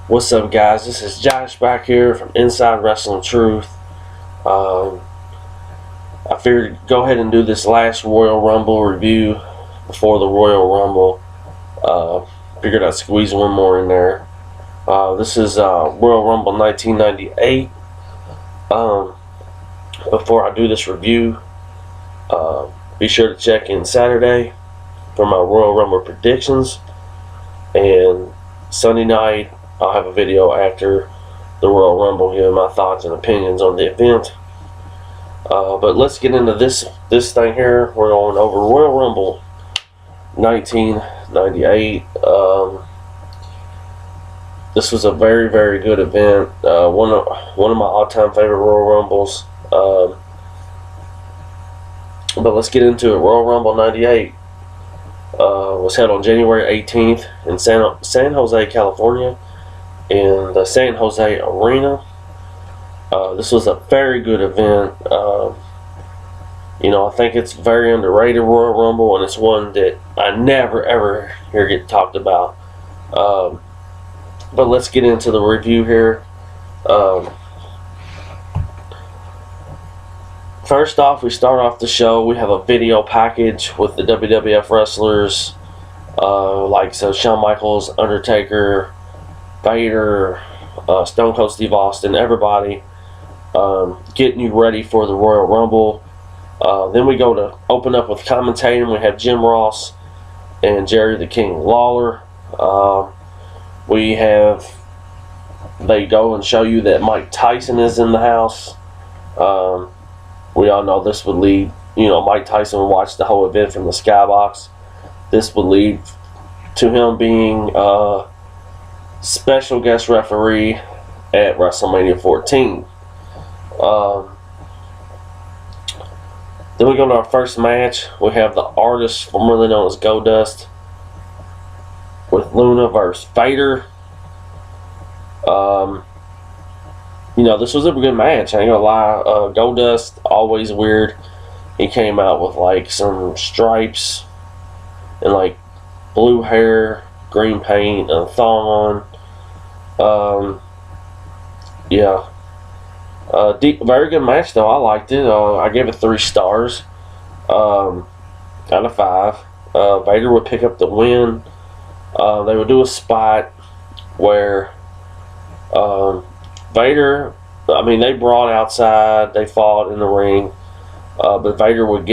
What's up, guys? This is Josh back here from Inside Wrestling Truth. I figured go ahead and do this last Royal Rumble review before the Royal Rumble. Figured I'd squeeze one more in there. This is Royal Rumble 1998. Before I do this review, be sure to check in Saturday for my Royal Rumble predictions. And Sunday night, I'll have a video after the Royal Rumble giving my thoughts and opinions on the event. But let's get into this thing here. We're going over Royal Rumble 1998. This was a very, very good event. One of my all-time favorite Royal Rumbles. But let's get into it. Royal Rumble 98 was held on January 18th in San Jose, California, in the San Jose Arena. This was a very good event. I think it's very underrated Royal Rumble, and it's one that I never ever hear get talked about. But let's get into the review here. First off, we start off the show. We have a video package with the WWF wrestlers, like Shawn Michaels, Undertaker, Vader, Stone Cold Steve Austin, everybody getting you ready for the Royal Rumble. Then we go to open up with commentating. We have Jim Ross and Jerry the King Lawler. They go and show you that Mike Tyson is in the house. We all know this would lead, Mike Tyson would watch the whole event from the skybox. This would lead to him being a special guest referee at WrestleMania 14. Then we go to our first match. We have the Artist, formerly known as Goldust, with Luna versus Vader. This was a good match. I ain't gonna lie. Goldust, always weird. He came out with like some stripes and like blue hair, green paint, and a thong on. Very good match though. I liked it. I gave it 3 stars out of 5. Vader would pick up the win. They would do a spot where Vader, they brawled outside, they fought in the ring, but Vader would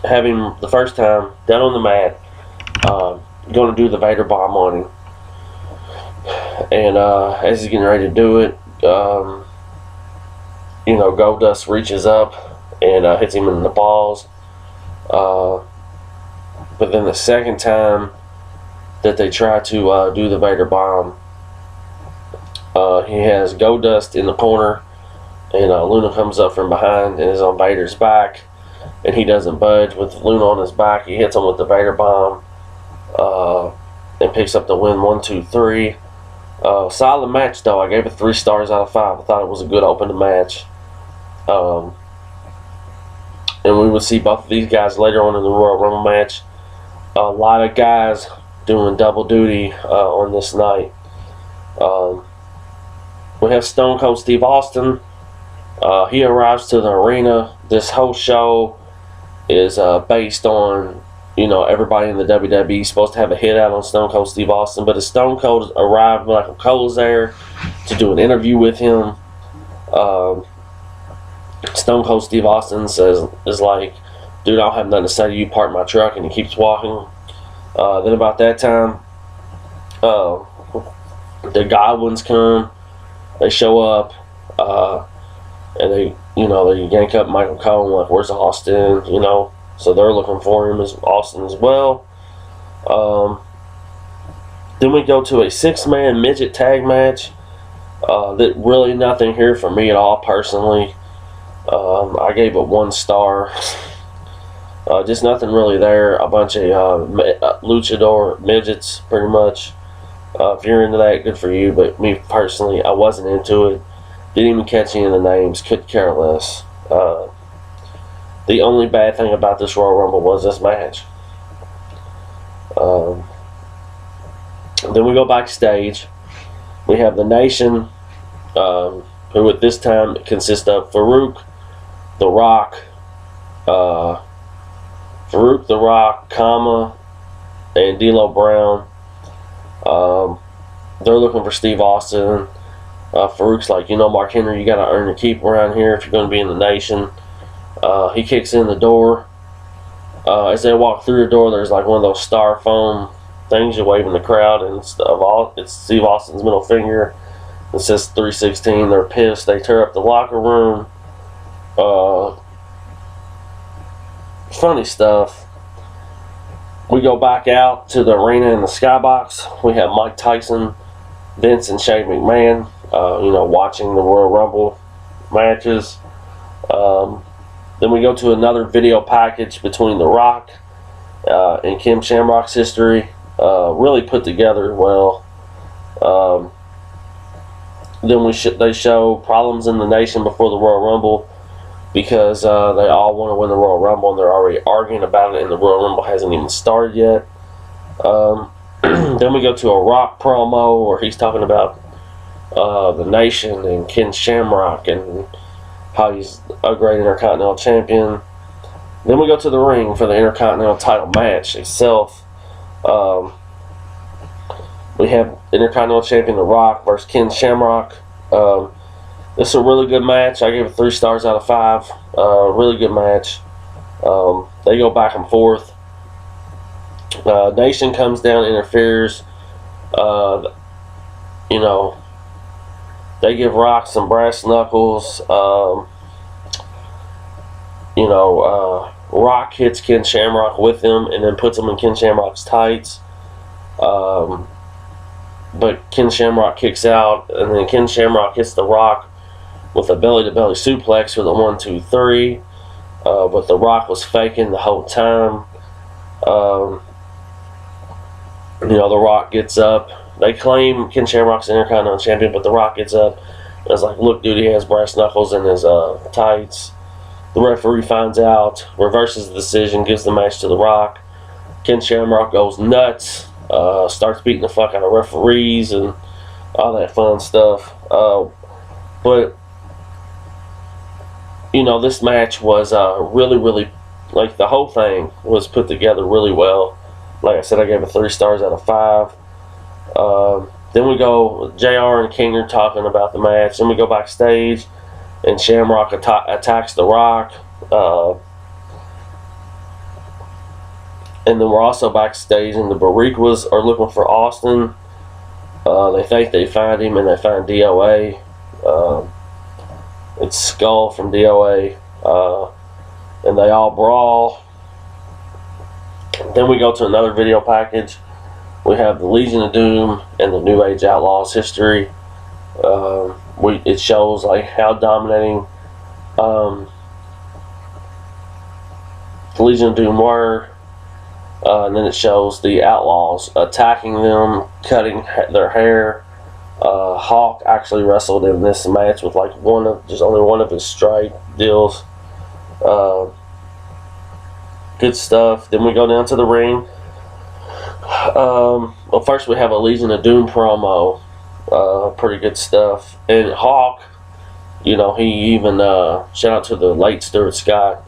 have him the first time down on the mat, going to do the Vader bomb on him. And as he's getting ready to do it, Goldust reaches up and hits him in the balls. But then the second time that they try to do the Vader bomb, he has Goldust in the corner, and Luna comes up from behind and is on Vader's back, and he doesn't budge. With Luna on his back, he hits him with the Vader bomb and picks up the win 1, 2, 3. Solid match though. I gave it 3 stars out of 5. I thought it was a good opening match. And we will see both of these guys later on in the Royal Rumble match. A lot of guys doing double duty on this night. We have Stone Cold Steve Austin. He arrives to the arena. This whole show is based on, everybody in the WWE is supposed to have a hit out on Stone Cold Steve Austin. But as Stone Cold arrived, Michael Cole was there to do an interview with him. Stone Cold Steve Austin is like, dude, I don't have nothing to say to you, park my truck, and he keeps walking. Then about that time, the Godwins come, they show up, and they yank up Michael Cole and like, where's Austin, so they're looking for him as Austin as well. Then we go to a 6-man midget tag match. That really nothing here for me at all personally. I gave it 1 star. Just nothing really there. A bunch of luchador midgets, pretty much. If you're into that, good for you. But me personally, I wasn't into it. Didn't even catch any of the names. Could care less. The only bad thing about this Royal Rumble was this match. Then we go backstage. We have the Nation, who at this time consists of Farouk, The Rock, Kama, and D'Lo Brown. They're looking for Steve Austin. Farouk's like, Mark Henry, you got to earn your keep around here if you're going to be in the Nation. He kicks in the door. As they walk through the door, there's like one of those styrofoam things you wave in the crowd, and it's Steve Austin's middle finger. It says 316. They're pissed. They tear up the locker room. Funny stuff. We go back out to the arena in the skybox. We have Mike Tyson, Vince, and Shane McMahon, watching the Royal Rumble matches. Then we go to another video package between The Rock and Ken Shamrock's history. Really put together well. Then they show problems in the Nation before the Royal Rumble, because they all want to win the Royal Rumble, and they're already arguing about it, and the Royal Rumble hasn't even started yet. Then we go to a Rock promo where he's talking about the Nation and Ken Shamrock and how he's a great Intercontinental Champion. Then we go to the ring for the Intercontinental title match itself. We have Intercontinental Champion The Rock versus Ken Shamrock. This is a really good match. I gave it 3 stars out of 5. Really good match. They go back and forth. Nation comes down, interferes. They give Rock some brass knuckles. Rock hits Ken Shamrock with him and then puts him in Ken Shamrock's tights. But Ken Shamrock kicks out, and then Ken Shamrock hits The Rock with a belly-to-belly suplex with a 1, 2, 3. But The Rock was faking the whole time. The Rock gets up. They claim Ken Shamrock's Intercontinental Champion, but The Rock gets up and is like, look, dude, he has brass knuckles in his tights. The referee finds out, reverses the decision, gives the match to The Rock. Ken Shamrock goes nuts, starts beating the fuck out of referees and all that fun stuff. But this match was really, really, like, the whole thing was put together really well. Like I said, I gave it 3 stars out of 5. Then we go, JR and King are talking about the match. Then we go backstage, and Shamrock attacks The Rock. And then we're also backstage, and the Bariquas are looking for Austin. They think they find him, and they find DOA. It's Skull from DOA. And they all brawl. Then we go to another video package. We have the Legion of Doom and the New Age Outlaws history. It shows like how dominating the Legion of Doom were. And then it shows the Outlaws attacking them, cutting their hair. Hawk actually wrestled in this match with like only one of his strike deals. Good stuff. Then we go down to the ring. Well, first we have a Legion of Doom promo. Pretty good stuff. And Hawk, he even shout out to the late Stuart Scott.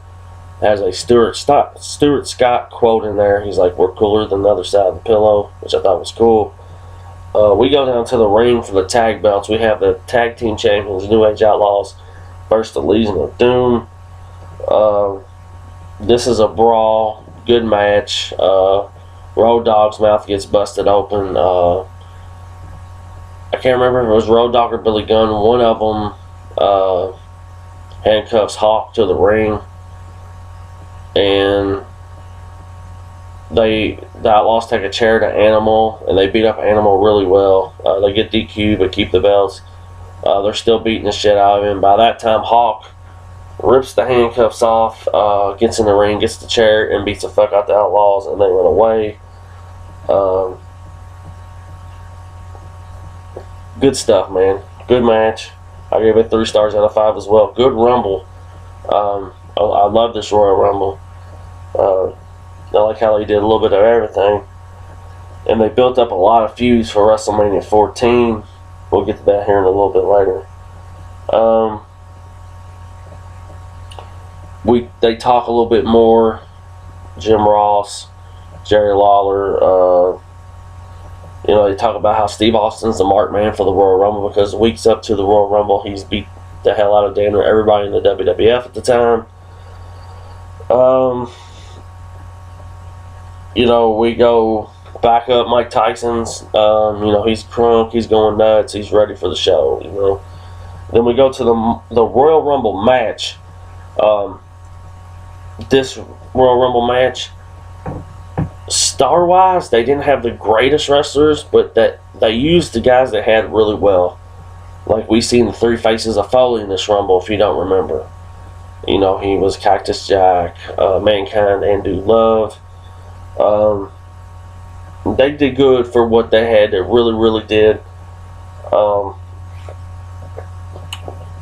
Has a Stuart Scott quote in there. He's like, "We're cooler than the other side of the pillow," which I thought was cool. We go down to the ring for the tag belts. We have the tag team champions, New Age Outlaws, versus the Legion of Doom. This is a brawl. Good match. Road Dogg's mouth gets busted open. I can't remember if it was Road Dogg or Billy Gunn. One of them handcuffs Hawk to the ring. And the Outlaws take a chair to Animal, and they beat up Animal really well. They get DQ but keep the belts. They're still beating the shit out of him. By that time, Hawk rips the handcuffs off, gets in the ring, gets the chair, and beats the fuck out the Outlaws, and they run away. Good stuff, man. Good match. I gave it 3 stars out of 5 as well. Good Rumble. I love this Royal Rumble. I like how they did a little bit of everything. And they built up a lot of feuds for WrestleMania 14. we'll get to that here in a little bit later. They talk a little bit more. Jim Ross, Jerry Lawler, they talk about how Steve Austin's the marked man for the Royal Rumble because weeks up to the Royal Rumble, he's beat the hell out of damn near everybody in the WWF at the time. We go back up Mike Tyson's. He's crunk, he's going nuts, he's ready for the show. Then we go to the Royal Rumble match. This Royal Rumble match, star-wise, they didn't have the greatest wrestlers, but that they used the guys they had really well. Like we seen the Three Faces of Foley in this Rumble, if you don't remember. He was Cactus Jack, Mankind, and Dude Love. They did good for what they had. They really, really did.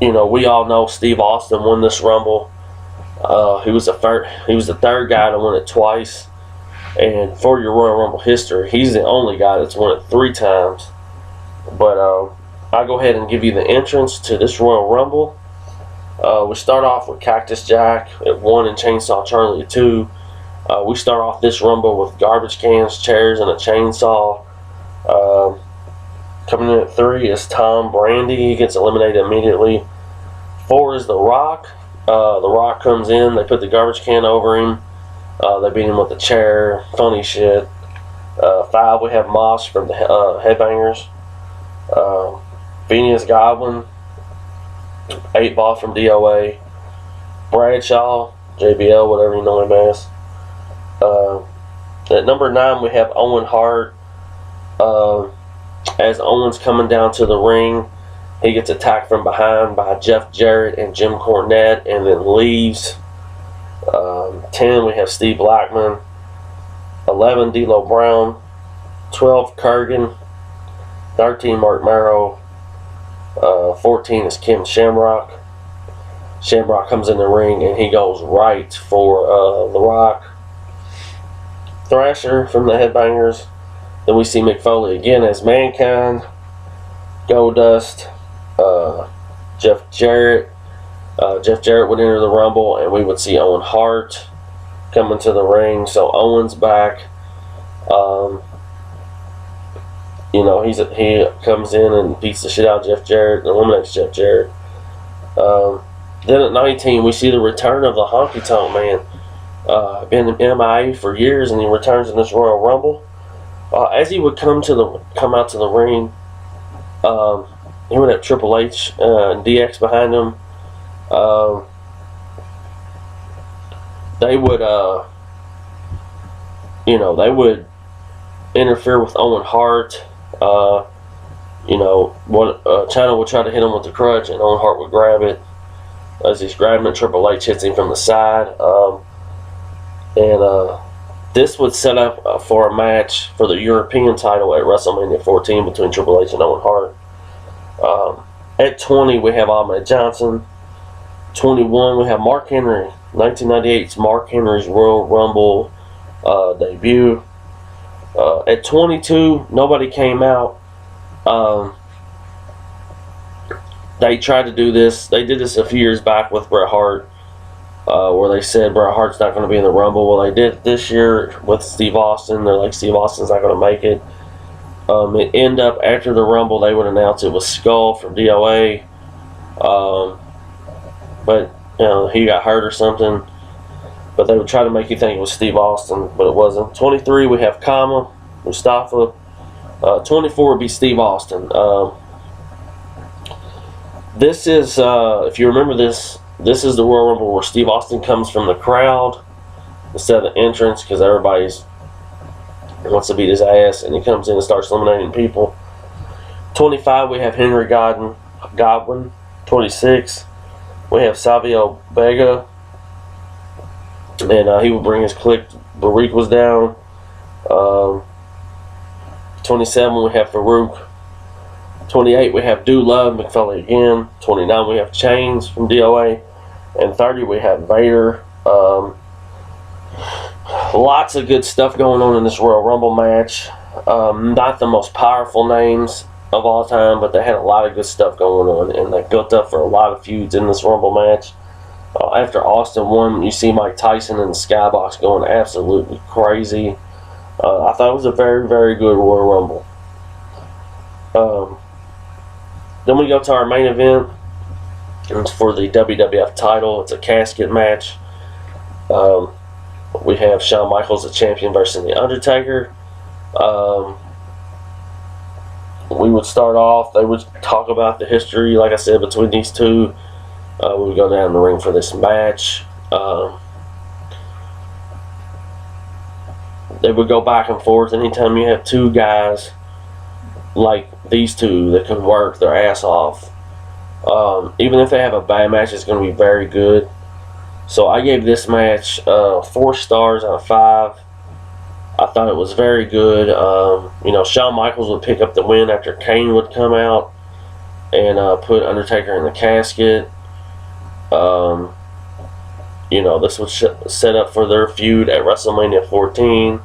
We all know Steve Austin won this Rumble. He was the third guy to win it twice. And for your Royal Rumble history, he's the only guy that's won it 3 times. But I'll go ahead and give you the entrance to this Royal Rumble. We start off with Cactus Jack at 1 and Chainsaw Charlie at 2. We start off this Rumble with garbage cans, chairs, and a chainsaw. Coming in at 3 is Tom Brandy. He gets eliminated immediately. 4 is The Rock. The Rock comes in. They put the garbage can over him. They beat him with the chair. Funny shit. 5, we have Moss from the Headbangers. Phineas Godwin. 8 Ball from DOA. Bradshaw, JBL, whatever you know him as. At number 9, we have Owen Hart. As Owen's coming down to the ring, he gets attacked from behind by Jeff Jarrett and Jim Cornette and then leaves. 10, we have Steve Blackman. 11, D'Lo Brown. 12, Kurgan. 13, Mark Marrow. 14 is Ken Shamrock. Shamrock comes in the ring and he goes right for The Rock. Thrasher from the Headbangers. Then we see Mick Foley again as Mankind. Goldust. Jeff Jarrett. Jeff Jarrett would enter the Rumble, and we would see Owen Hart coming to the ring. So Owen's back. He comes in and beats the shit out of Jeff Jarrett and eliminates Jeff Jarrett. Then at 19, we see the return of the Honky Tonk Man. Been in MIA for years, and he returns in this Royal Rumble. As he would come out to the ring, he would have Triple H and DX behind him. They would interfere with Owen Hart. China would try to hit him with the crutch, and Owen Hart would grab it. As he's grabbing it, Triple H hits him from the side. This would set up for a match for the European title at WrestleMania 14 between Triple H and Owen Hart. At 20, we have Ahmed Johnson. 21, we have Mark Henry. 1998's Mark Henry's Royal Rumble debut. At 22, nobody came out. They tried to do this. They did this a few years back with Bret Hart, where they said Bret Hart's not going to be in the Rumble. Well, they did this year with Steve Austin. They're like, Steve Austin's not going to make it. It ended up after the Rumble, they would announce it was Skull from DOA. But he got hurt or something. But they would try to make you think it was Steve Austin, but it wasn't. 23, we have Kama, Mustafa. 24 would be Steve Austin. This is, if you remember this is the Royal Rumble where Steve Austin comes from the crowd instead of the entrance because everybody wants to beat his ass, and he comes in and starts eliminating people. 25, we have Henry Godwin. 26, we have Savio Vega, and he will bring his clique. Barik was down. 27, we have Farouk. 28, we have Dude Love, McFoley again. 29, we have Chains from DOA. And 30, we have Vader. Lots of good stuff going on in this Royal Rumble match. Not the most powerful names. of all time, but they had a lot of good stuff going on, and they built up for a lot of feuds in this Rumble match. After Austin won, you see Mike Tyson in the skybox going absolutely crazy. I thought it was a very, very good Royal Rumble. Then we go to our main event. It's for the WWF title. It's a casket match. We have Shawn Michaels, the champion, versus The Undertaker. We would start off, they would talk about the history, like I said, between these two. We would go down the ring for this match. They would go back and forth. Anytime you have two guys like these two that can work their ass off, even if they have a bad match, it's going to be very good. So I gave this match 4 stars out of 5. I thought it was very good. Shawn Michaels would pick up the win after Kane would come out and put Undertaker in the casket. This was set up for their feud at WrestleMania 14.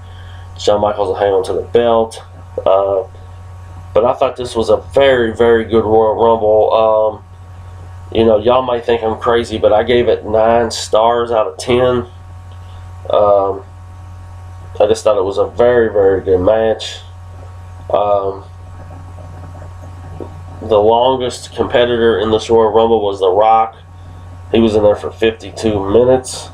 Shawn Michaels will hang on to the belt. But I thought this was a very, very good Royal Rumble. Y'all might think I'm crazy, but I gave it 9 stars out of 10. I just thought it was a very, very good match. The longest competitor in this Royal Rumble was The Rock. He was in there for 52 minutes.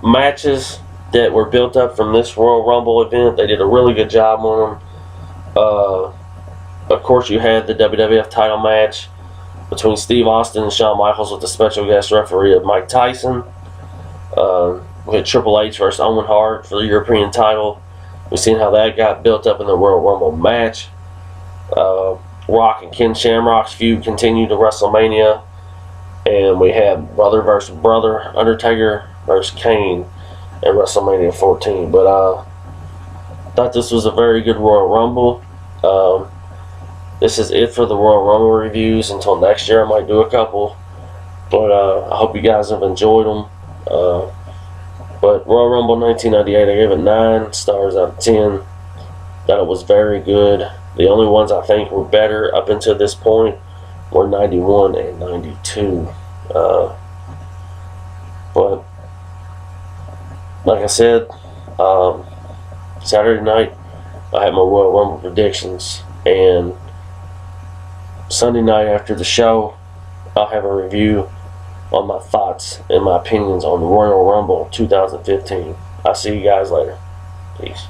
Matches that were built up from this Royal Rumble event, they did a really good job on them. Of course, you had the WWF title match between Steve Austin and Shawn Michaels with the special guest referee of Mike Tyson. We had Triple H versus Owen Hart for the European title. We've seen how that got built up in the Royal Rumble match. Rock and Ken Shamrock's feud continued to WrestleMania. And we had brother versus brother, Undertaker versus Kane at WrestleMania 14. But I thought this was a very good Royal Rumble. This is it for the Royal Rumble reviews. Until next year, I might do a couple. But I hope you guys have enjoyed them. But Royal Rumble 1998, I gave it 9 stars out of 10. Thought it was very good. The only ones I think were better up until this point were 91 and 92. But like I said, Saturday night I had my Royal Rumble predictions, and Sunday night after the show I'll have a review on my thoughts and my opinions on the Royal Rumble 2015. I'll see you guys later. Peace.